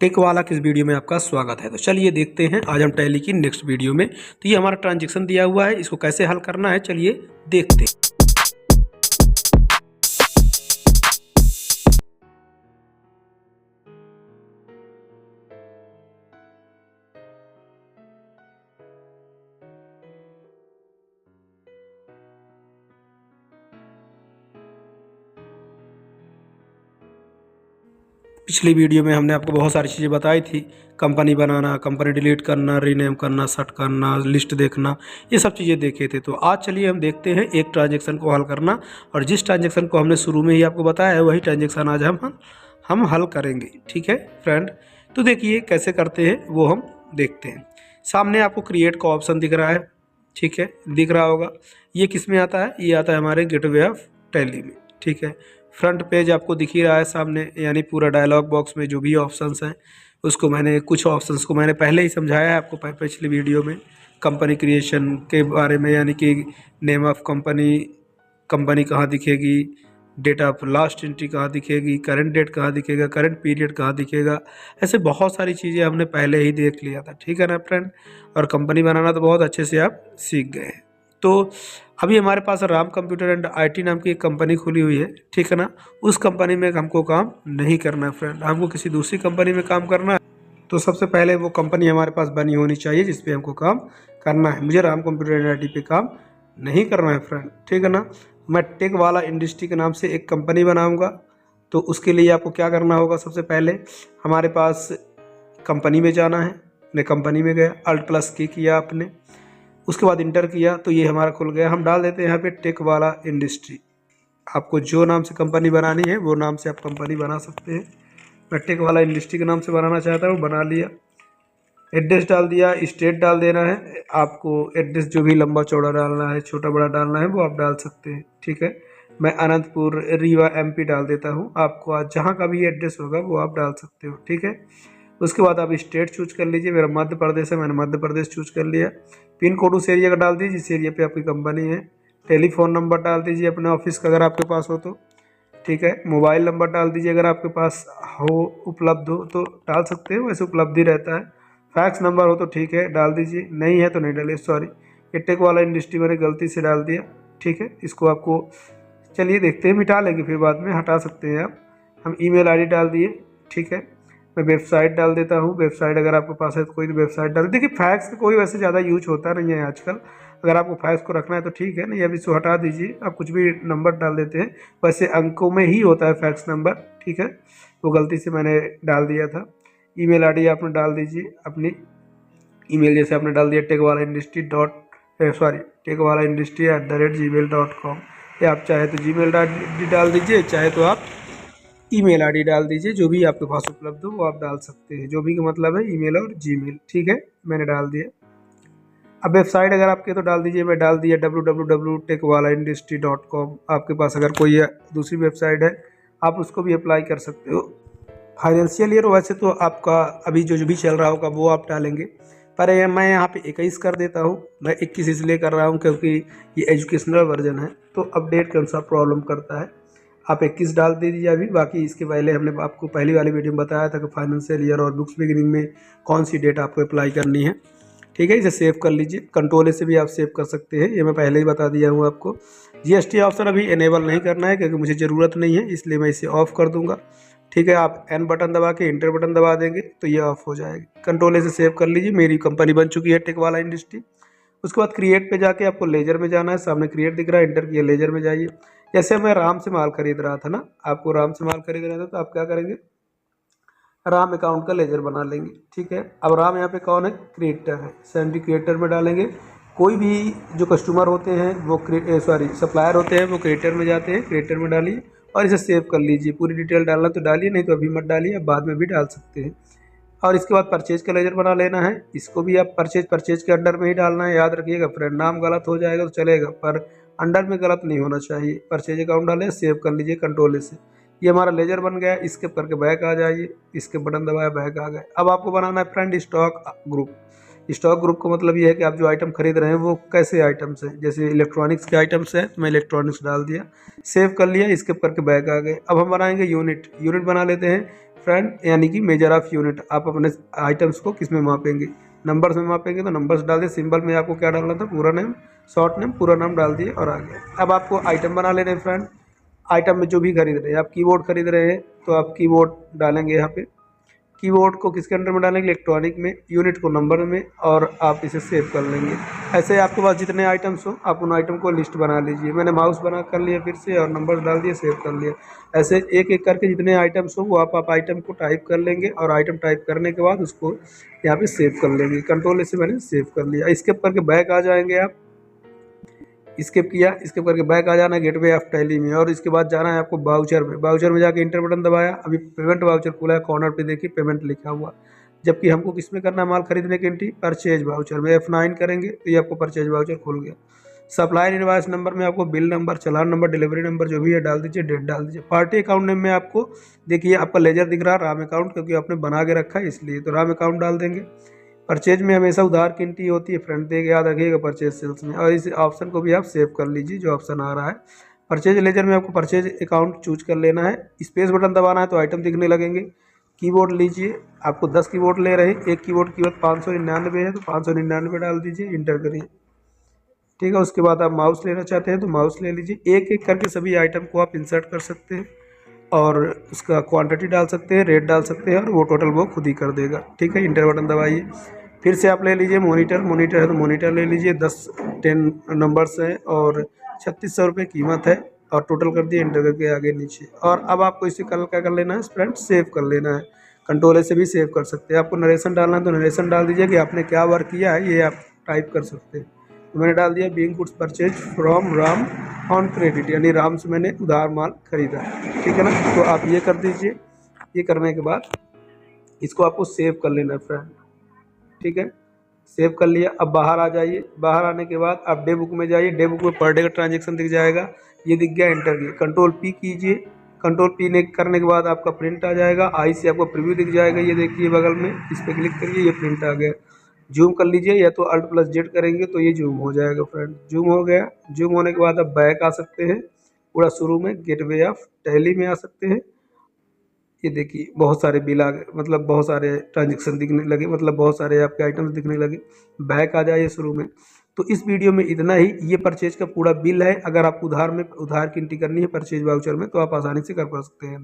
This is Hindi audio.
टेक वाला किस वीडियो में आपका स्वागत है। तो चलिए देखते हैं आज हम टैली की नेक्स्ट वीडियो में। तो ये हमारा ट्रांजैक्शन दिया हुआ है, इसको कैसे हल करना है चलिए देखते हैं। पिछली वीडियो में हमने आपको बहुत सारी चीज़ें बताई थी, कंपनी बनाना, कंपनी डिलीट करना, रीनेम करना, सेट करना, लिस्ट देखना, ये सब चीज़ें देखे थे। तो आज चलिए हम देखते हैं एक ट्रांजैक्शन को हल करना, और जिस ट्रांजैक्शन को हमने शुरू में ही आपको बताया है वही ट्रांजैक्शन आज हम हल करेंगे। ठीक है फ्रेंड, तो देखिए कैसे करते हैं वो हम देखते हैं। सामने आपको क्रिएट का ऑप्शन दिख रहा है, ठीक है, दिख रहा होगा। ये किस में आता है? ये आता है हमारे गेटवे ऑफ टैली में। ठीक है, फ्रंट पेज आपको दिख ही रहा है सामने, यानी पूरा डायलॉग बॉक्स में जो भी ऑप्शंस हैं उसको कुछ ऑप्शंस को मैंने पहले ही समझाया है आपको पिछली वीडियो में। कंपनी क्रिएशन के बारे में, यानी कि नेम ऑफ कंपनी, कंपनी कहाँ दिखेगी, डेट ऑफ लास्ट एंट्री कहाँ दिखेगी, करंट डेट कहाँ दिखेगा, करंट पीरियड कहाँ दिखेगा, ऐसे बहुत सारी चीज़ें हमने पहले ही देख लिया था। ठीक है ना फ्रेंड, और कंपनी बनाना तो बहुत अच्छे से आप सीख गए हैं। तो अभी हमारे पास राम कंप्यूटर एंड आईटी नाम की एक कंपनी खुली हुई है, ठीक है ना। उस कंपनी में हमको काम नहीं करना है फ्रेंड, हमको किसी दूसरी कंपनी में काम करना है। तो सबसे पहले वो कंपनी हमारे पास बनी होनी चाहिए जिस पे हमको काम करना है। मुझे राम कंप्यूटर एंड आईटी पे काम नहीं करना है फ्रेंड, ठीक है ना। मैं टेक वाला इंडस्ट्री के नाम से एक कंपनी बनाऊंगा। तो उसके लिए आपको क्या करना होगा? सबसे पहले हमारे पास कंपनी में जाना है। मैं कंपनी में गया, अल्ट प्लस की किया आपने, उसके बाद इंटर किया तो ये हमारा खुल गया। हम डाल देते हैं यहाँ पे टेक वाला इंडस्ट्री। आपको जो नाम से कंपनी बनानी है वो नाम से आप कंपनी बना सकते हैं। मैं टेक वाला इंडस्ट्री के नाम से बनाना चाहता हूँ, बना लिया। एड्रेस डाल दिया, स्टेट डाल देना है आपको। एड्रेस जो भी लंबा चौड़ा डालना है, छोटा बड़ा डालना है वो आप डाल सकते हैं। ठीक है, मैं अनंतपुर रीवा एमपी डाल देता हूँ। आपको आज जहाँ का भी एड्रेस होगा वो आप डाल सकते हो। ठीक है, उसके बाद आप स्टेट चूज कर लीजिए। मेरा मध्य प्रदेश है, मैंने मध्य प्रदेश चूज कर लिया। पिन कोड उस एरिया का डाल दीजिए जिस एरिया पे आपकी कंपनी है। टेलीफोन नंबर डाल दीजिए अपने ऑफिस का अगर आपके पास हो तो। ठीक है, मोबाइल नंबर डाल दीजिए अगर आपके पास हो, उपलब्ध हो तो डाल सकते हो, वैसे उपलब्ध ही रहता है। फैक्स नंबर हो तो ठीक है डाल दीजिए, नहीं है तो नहीं डालिए। सॉरी, ये टेक वाला इंडस्ट्री मैंने गलती से डाल दिया। ठीक है, इसको आपको चलिए देखते हैं, मिटा लेंगे फिर बाद में, हटा सकते हैं आप। हम ईमेल आईडी डाल दिए। ठीक है, मैं वेबसाइट डाल देता हूँ। वेबसाइट अगर आपके पास है तो कोई वेबसाइट डाल। देखिए फैक्स का कोई वैसे ज़्यादा यूज होता नहीं है आजकल। अगर आपको फैक्स को रखना है तो ठीक है, नहीं अभी इसको हटा दीजिए। आप कुछ भी नंबर डाल देते हैं, वैसे अंकों में ही होता है फैक्स नंबर। ठीक है, वो गलती से मैंने डाल दिया था। ईमेल आईडी आपने डाल दीजिए अपनी ईमेल, जैसे आपने डाल दिया टेकवालाइंडस्ट्री@gmail.com, या आप चाहे तो जीमेल डाल दीजिए, चाहे तो आप ईमेल आईडी डाल दीजिए। जो भी आपके पास उपलब्ध हो वो आप डाल सकते हैं, जो भी का मतलब है ईमेल और जीमेल। ठीक है, मैंने डाल दिया। अब वेबसाइट अगर आपके तो डाल दीजिए, मैं डाल दिया www.techwalaindustry.com। आपके पास अगर कोई दूसरी वेबसाइट है आप उसको भी अप्लाई कर सकते हो। फाइनेंशियल ईयर वैसे तो आपका अभी जो भी चल रहा होगा वो आप डालेंगे, पर मैं यहाँ पे 21 कर देता हूँ। मैं 21 इसलिए कर रहा हूँ क्योंकि ये एजुकेशनल वर्जन है तो अपडेट के अनुसार प्रॉब्लम करता है। आप 21 डाल दीजिए अभी। बाकी इसके पहले हमने आपको पहली वाली वीडियो में बताया था कि फाइनेंशियल ईयर और बुक्स बिगिनिंग में कौन सी डेट आपको अप्लाई करनी है। ठीक है, इसे सेव कर लीजिए। कंट्रोल ए से भी आप सेव कर सकते हैं, ये मैं पहले ही बता दिया हूँ आपको। जीएसटी ऑप्शन अभी इनेबल नहीं करना है क्योंकि मुझे ज़रूरत नहीं है, इसलिए मैं इसे ऑफ कर दूंगा। ठीक है, आप एन बटन दबा के इंटर बटन दबा देंगे तो ये ऑफ हो जाएगी। कंट्रोल ए से सेव कर लीजिए। मेरी कंपनी बन चुकी है टेक वाला इंडस्ट्री। उसके बाद क्रिएट पे जाके आपको लेजर में जाना है। सामने क्रिएट दिख रहा है, इंटर किया, लेजर में जाइए। जैसे मैं राम से माल खरीद रहा था ना, आपको राम से माल खरीद रहा था तो आप क्या करेंगे, राम अकाउंट का लेजर बना लेंगे। ठीक है, अब राम यहाँ पे कौन है? क्रिएटर है। सैंडी क्रिएटर में डालेंगे। कोई भी जो कस्टमर होते हैं वो सप्लायर होते हैं वो क्रिएटर में जाते हैं, क्रिएटर में डालिए और इसे सेव कर लीजिए। पूरी डिटेल डालना तो डालिए, नहीं तो अभी मत डालिए, अब बाद में भी डाल सकते हैं। और इसके बाद परचेज का लेजर बना लेना है। इसको भी आप परचेज के अंडर में ही डालना है। याद रखिएगा फ्रेंड, नाम गलत हो जाएगा तो चलेगा पर अंडर में गलत नहीं होना चाहिए। परचेज अकाउंट डालें, सेव कर लीजिए कंट्रोल से। ये हमारा लेजर बन गया। स्किप करके बैक आ जाइए, इसके बटन दबाया, बैक आ गए। अब आपको बनाना है friend stock group. Stock group का मतलब ये है कि आप जो आइटम खरीद रहे हैं वो कैसे आइटम्स हैं। जैसे इलेक्ट्रॉनिक्स के आइटम्स हैं तो मैं इलेक्ट्रॉनिक्स डाल दिया, सेव कर लिया, स्किप करके बैक आ गए। अब हम बनाएंगे यूनिट बना लेते हैं। फ्रेंड, यानी कि मेजर ऑफ यूनिट। आप अपने आइटम्स को किस में मापेंगे, नंबर्स में मापेंगे तो नंबर्स डाल दिए। सिंबल में आपको क्या डालना था, पूरा नेम, शॉर्ट नेम, पूरा नाम डाल दिए और आ गया। अब आपको आइटम बना लेने हैं फ्रेंड। आइटम में जो भी खरीद रहे हैं, आप कीबोर्ड खरीद रहे हैं तो आप कीबोर्ड डालेंगे यहाँ पे। कीबोर्ड को किसके अंडर में डालेंगे, इलेक्ट्रॉनिक में, यूनिट को नंबर में, और आप इसे सेव कर लेंगे। ऐसे आपके पास जितने आइटम्स हो आप उन आइटम को लिस्ट बना लीजिए। मैंने माउस बना कर लिया फिर से, और नंबर डाल दिए, सेव कर लिया। ऐसे एक एक करके जितने आइटम्स हो वो आप आइटम को टाइप कर लेंगे, और आइटम टाइप करने के बाद उसको यहाँ पे सेव कर लेंगे। कंट्रोल से मैंने सेव कर लिया। स्किप करके बैक आ जाएंगे आप। स्किप किया, स्किप करके बैक आ जाना है गेटवे ऑफ टैली में, और इसके बाद जाना है आपको बाउचर में। बाउचर में जाके इंटर बटन दबाया, अभी पेमेंट बाउचर खुला है, कॉर्नर पे देखिए पेमेंट लिखा हुआ। जबकि हमको किस में करना है, माल खरीदने की एंट्री, परचेज बाउचर में। F9 करेंगे तो ये आपको परचेज बाउचर खुल गया। सप्लायर इनवॉइस नंबर में आपको बिल नंबर, चालान नंबर, डिलीवरी नंबर जो भी है डाल दीजिए, डेट डाल दीजिए। पार्टी अकाउंट नेम में आपको देखिए आपका लेजर दिख रहा है, राम अकाउंट, क्योंकि आपने बना के रखा है इसलिए, तो राम अकाउंट डाल देंगे। परचेज में हमेशा उधार की एंट्री होती है फ्रंट पे, याद रखिएगा परचेज सेल्स में, और इस ऑप्शन को भी आप सेव कर लीजिए जो ऑप्शन आ रहा है। परचेज लेजर में आपको परचेज अकाउंट चूज कर लेना है। स्पेस बटन दबाना है तो आइटम दिखने लगेंगे। कीबोर्ड लीजिए, आपको 10 कीबोर्ड ले रहे हैं, एक कीबोर्ड की कीमत 599 है तो 599 डाल दीजिए, इंटर करिए। ठीक है, उसके बाद आप माउस लेना चाहते हैं तो माउस ले लीजिए। एक एक करके सभी आइटम को आप इंसर्ट कर सकते हैं, और उसका क्वांटिटी डाल सकते हैं, रेट डाल सकते हैं, और वो टोटल वो खुद ही कर देगा। ठीक है, इंटर बटन दबाइए। फिर से आप ले लीजिए मोनीटर, मोनीटर है तो मोनीटर ले लीजिए। 10 नंबर्स हैं और 3600 रुपये कीमत है, और टोटल कर दिए, इंटर करके आगे नीचे। और अब आपको इसे कल क्या कर लेना है फ्रेंड, सेव कर लेना है। कंट्रोल ए से भी सेव कर सकते हैं। आपको नरेशन डालना है तो नरेशन डाल दीजिए कि आपने क्या वर्क किया है, ये आप टाइप कर सकते हैं। तो मैंने डाल दिया being goods purchase from Ram on credit, यानी राम से मैंने उधार माल खरीदा है। ठीक है ना, तो आप ये कर दीजिए। ये करने के बाद इसको आपको सेव कर लेना है फ्रेंड। ठीक है, सेव कर लिया। अब बाहर आ जाइए। बाहर आने के बाद आप डे बुक में जाइए। डे बुक में पर डे का ट्रांजेक्शन दिख जाएगा, ये दिख गया, एंटर किए। कंट्रोल पी कीजिए। कंट्रोल पी ने करने के बाद आपका प्रिंट आ जाएगा। आई से आपको प्रीव्यू दिख जाएगा, ये देखिए बगल में, इस पर क्लिक करिए, ये प्रिंट आ गया। जूम कर लीजिए, या तो Alt + Z करेंगे तो ये जूम हो जाएगा फ्रेंड। जूम हो गया। जूम होने के बाद आप बैक आ सकते हैं, पूरा शुरू में गेटवे ऑफ टैली में आ सकते हैं। ये देखिए बहुत सारे बिल आ गए, मतलब बहुत सारे ट्रांजेक्शन दिखने लगे, मतलब बहुत सारे आपके आइटम्स दिखने लगे। बैक आ जाइए शुरू में। तो इस वीडियो में इतना ही। ये परचेज का पूरा बिल है। अगर आप उधार की एंट्री करनी है परचेज वाउचर में तो आप आसानी से कर सकते हैं।